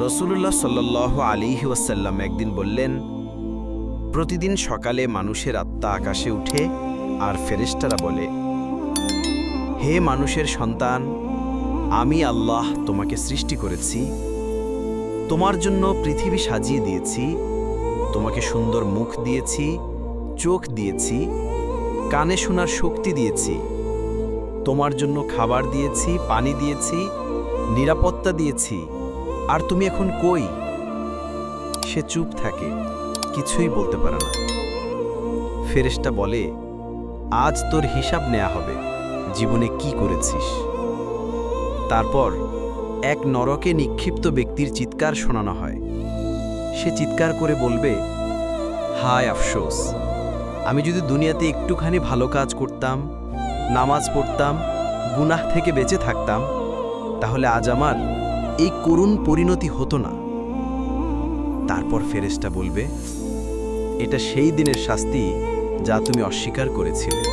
রাসূলুল্লাহ সাল্লাল্লাহু আলাইহি ওয়াসাল্লাম একদিন বললেন, প্রতিদিন সকালে মানুষের আত্মা আকাশে উঠে আর ফেরেশতারা বলে, হে মানুষের সন্তান, আমি আল্লাহ তোমাকে সৃষ্টি করেছি, তোমার জন্য পৃথিবী সাজিয়ে দিয়েছি, তোমাকে সুন্দর মুখ দিয়েছি, চোখ দিয়েছি, কানে শোনার শক্তি দিয়েছি, তোমার জন্য খাবার দিয়েছি, পানি দিয়েছি, নিরাপত্তা দিয়েছি, আর তুমি এখন কই? সে চুপ থাকে, কিছুই বলতে পারে না। ফেরেশতা বলে, আজ তোর হিসাব নেওয়া হবে, জীবনে কি করেছিস। তারপর এক নরকে নিক্ষিপ্ত ব্যক্তির চিৎকার শোনানো হয়। সে চিৎকার করে বলবে, হায় আফসোস, আমি যদি দুনিয়াতে একটুখানি ভালো কাজ করতাম, নামাজ পড়তাম, গুনাহ থেকে বেঁচে থাকতাম, তাহলে আজ আমার এই করুণ পরিণতি হতো না। তারপর ফেরেশতা বলবে, এটা সেই দিনের শাস্তি যা তুমি অস্বীকার করেছিলে।